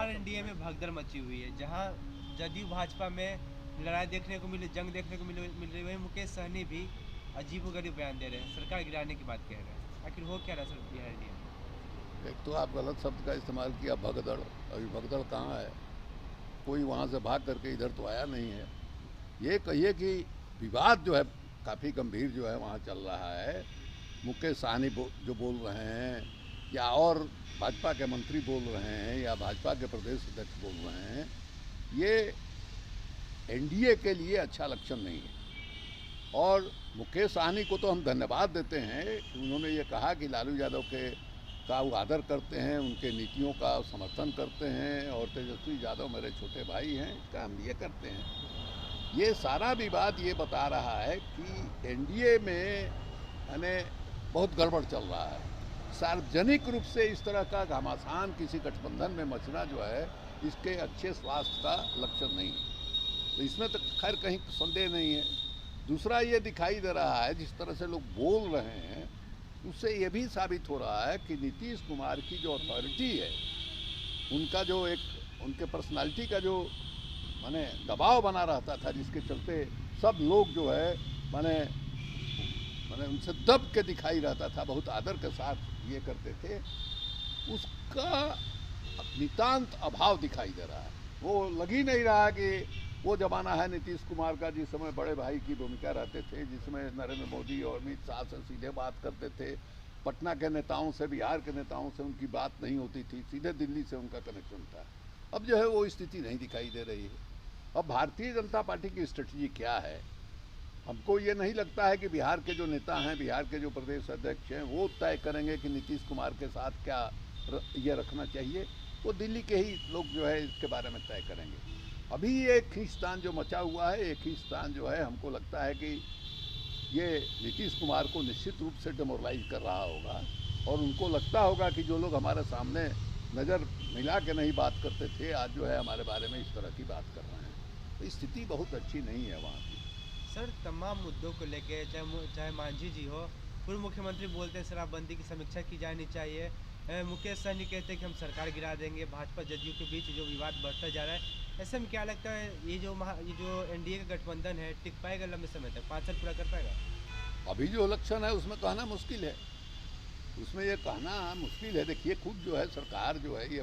Bihar NDA में भगदड़ मची हुई है, जहां जदयू भाजपा में लड़ाई देखने को मिली, जंग देखने को मिल रही है। मुकेश सहनी भी अजीबोगरीब बयान दे रहे हैं, सरकार गिराने की बात कह रहे हैं। आखिर हो क्या रहा है सर बिहार एनडीए में? एक तो आप गलत शब्द का इस्तेमाल किया, भगदड़। अभी भगदड़ कहाँ है? कोई वहाँ से भाग करके इधर तो आया नहीं है। ये कहिए कि विवाद जो है काफ़ी गंभीर जो है वहाँ चल रहा है। मुकेश सहनी जो बोल रहे हैं, या और भाजपा के मंत्री बोल रहे हैं, या भाजपा के प्रदेश अध्यक्ष बोल रहे हैं, ये एनडीए के लिए अच्छा लक्षण नहीं है। और मुकेश सहनी को तो हम धन्यवाद देते हैं कि उन्होंने ये कहा कि लालू यादव के का वो आदर करते हैं, उनके नीतियों का समर्थन करते हैं, और तेजस्वी यादव मेरे छोटे भाई हैं, इसका हम ये करते हैं। ये सारा विवाद ये बता रहा है कि एनडीए में यानी बहुत गड़बड़ चल रहा है। सार्वजनिक रूप से इस तरह का घमासान किसी गठबंधन में मचना जो है, इसके अच्छे स्वास्थ्य का लक्षण नहीं है। तो इसमें तो खैर कहीं संदेह नहीं है। दूसरा ये दिखाई दे रहा है, जिस तरह से लोग बोल रहे हैं, उससे ये भी साबित हो रहा है कि नीतीश कुमार की जो अथॉरिटी है, उनका जो एक उनके पर्सनालिटी का जो माने दबाव बना रहता था, जिसके चलते सब लोग जो है माने माने उनसे दब के दिखाई रहता था, बहुत आदर के साथ ये करते थे, उसका नितांत अभाव दिखाई दे रहा है। वो लग ही नहीं रहा कि वो ज़माना है नीतीश कुमार का, जिस समय बड़े भाई की भूमिका रहते थे, जिसमें नरेंद्र मोदी और अमित शाह से सीधे बात करते थे। पटना के नेताओं से, बिहार के नेताओं से उनकी बात नहीं होती थी, सीधे दिल्ली से उनका कनेक्शन था। अब जो है वो स्थिति नहीं दिखाई दे रही है। अब भारतीय जनता पार्टी की स्ट्रेटजी क्या है? हमको ये नहीं लगता है कि बिहार के जो नेता हैं, बिहार के जो प्रदेश अध्यक्ष हैं, वो तय करेंगे कि नीतीश कुमार के साथ क्या ये रखना चाहिए। वो दिल्ली के ही लोग जो है इसके बारे में तय करेंगे। अभी ये खींचतान जो मचा हुआ है, ये खींचतान जो है, हमको लगता है कि ये नीतीश कुमार को निश्चित रूप से डिमोरलाइज कर रहा होगा, और उनको लगता होगा कि जो लोग हमारे सामने नज़र मिला के नहीं बात करते थे, आज जो है हमारे बारे में इस तरह की बात कर रहे हैं। तो स्थिति बहुत अच्छी नहीं है वहाँ की। सर, तमाम मुद्दों को लेके, चाहे मांझी जी हो, पूर्व मुख्यमंत्री बोलते हैं शराबबंदी की समीक्षा की जानी चाहिए। मुकेश सहनी कहते हैं कि हम सरकार गिरा देंगे। भाजपा जदयू के बीच जो विवाद बढ़ता जा रहा है, ऐसे में क्या लगता है ये जो एनडीए का गठबंधन है, टिक पाएगा लंबे समय तक? 5 साल पूरा कर पाएगा? अभी जो इलेक्शन है उसमें कहना मुश्किल है, उसमें ये कहना मुश्किल है। देखिए, खुद जो है सरकार जो है ये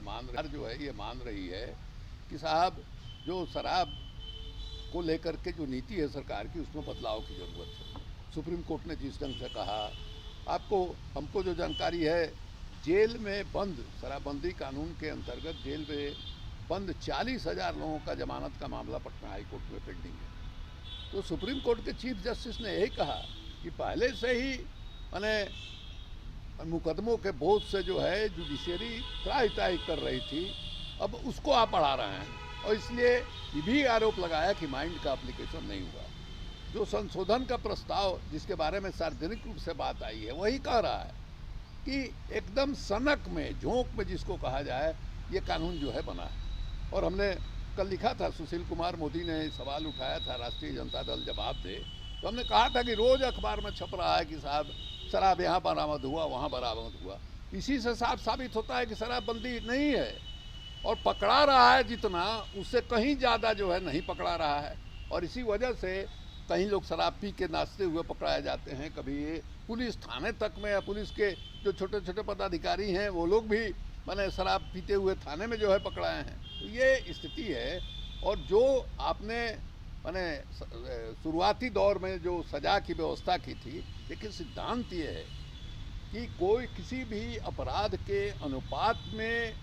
मान रही है कि साहब, जो शराब को लेकर के जो नीति है सरकार की, उसमें बदलाव की ज़रूरत है। सुप्रीम कोर्ट ने जिस ढंग से कहा, आपको हमको जो जानकारी है, जेल में बंद, शराबबंदी कानून के अंतर्गत जेल में बंद 40,000 लोगों का जमानत का मामला पटना हाई कोर्ट में पेंडिंग है। तो सुप्रीम कोर्ट के चीफ जस्टिस ने यही कहा कि पहले से ही माने मुकदमों के बोझ से जो है जुडिशरी त्राही त्राही कर रही थी, अब उसको आप बढ़ा रहे हैं। और इसलिए ये भी आरोप लगाया कि माइंड का एप्लीकेशन नहीं हुआ। जो संशोधन का प्रस्ताव जिसके बारे में सार्वजनिक रूप से बात आई है, वही कह रहा है कि एकदम सनक में, झोंक में जिसको कहा जाए, ये कानून जो है बना है। और हमने कल लिखा था, सुशील कुमार मोदी ने सवाल उठाया था, राष्ट्रीय जनता दल जवाब दे, तो हमने कहा था कि रोज़ अखबार में छप रहा है कि साहब शराब यहाँ बरामद हुआ, वहाँ बरामद हुआ। इसी से साफ साबित होता है कि शराबबंदी नहीं है, और पकड़ा रहा है जितना, उससे कहीं ज़्यादा जो है नहीं पकड़ा रहा है। और इसी वजह से कहीं लोग शराब पी के नाचते हुए पकड़ाए जाते हैं, कभी पुलिस थाने तक में, या पुलिस के जो छोटे छोटे पदाधिकारी हैं वो लोग भी मैंने शराब पीते हुए थाने में जो है पकड़ाए हैं। तो ये स्थिति है। और जो आपने मैंने शुरुआती दौर में जो सज़ा की व्यवस्था की थी, लेकिन सिद्धांत ये है कि कोई किसी भी अपराध के अनुपात में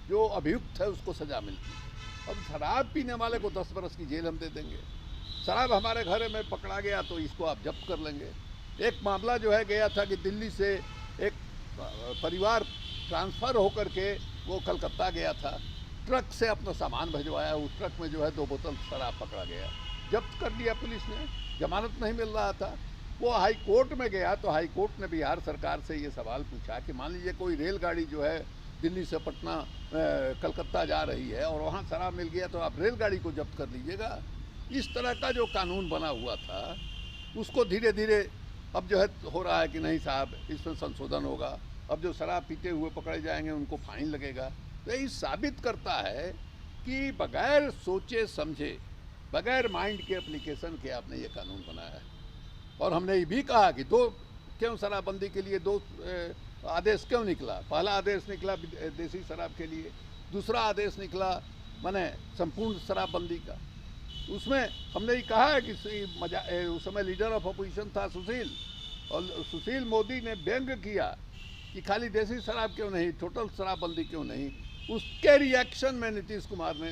जो अभियुक्त है उसको सज़ा मिलती है। अब शराब पीने वाले को 10 बरस की जेल हम दे देंगे। शराब हमारे घर में पकड़ा गया तो इसको आप जब्त कर लेंगे। एक मामला जो है गया था कि दिल्ली से एक परिवार ट्रांसफ़र होकर के वो कलकत्ता गया था, ट्रक से अपना सामान भिजवाया, उस ट्रक में जो है 2 बोतल शराब पकड़ा गया, जब्त कर लिया पुलिस ने। जमानत नहीं मिल रहा था, वो हाई कोर्ट में गया, तो हाई कोर्ट ने बिहार सरकार से ये सवाल पूछा कि मान लीजिए कोई रेलगाड़ी जो है दिल्ली से पटना कलकत्ता जा रही है और वहाँ शराब मिल गया, तो आप रेलगाड़ी को जब्त कर लीजिएगा। इस तरह का जो कानून बना हुआ था, उसको धीरे धीरे अब जो है हो रहा है कि नहीं साहब, इसमें संशोधन होगा। अब जो शराब पीते हुए पकड़े जाएंगे उनको फाइन लगेगा। तो यही साबित करता है कि बगैर सोचे समझे, बगैर माइंड के एप्लीकेशन के आपने ये कानून बनाया है। और हमने ये भी कहा कि क्यों शराबबंदी के लिए दो आदेश क्यों निकला। पहला आदेश निकला देसी शराब के लिए, दूसरा आदेश निकला माने संपूर्ण शराबबंदी का। उसमें हमने ये कहा है कि उस समय लीडर ऑफ अपोजिशन था सुशील, और सुशील मोदी ने व्यंग किया कि खाली देसी शराब क्यों नहीं, टोटल शराबबंदी क्यों नहीं। उसके रिएक्शन में नीतीश कुमार ने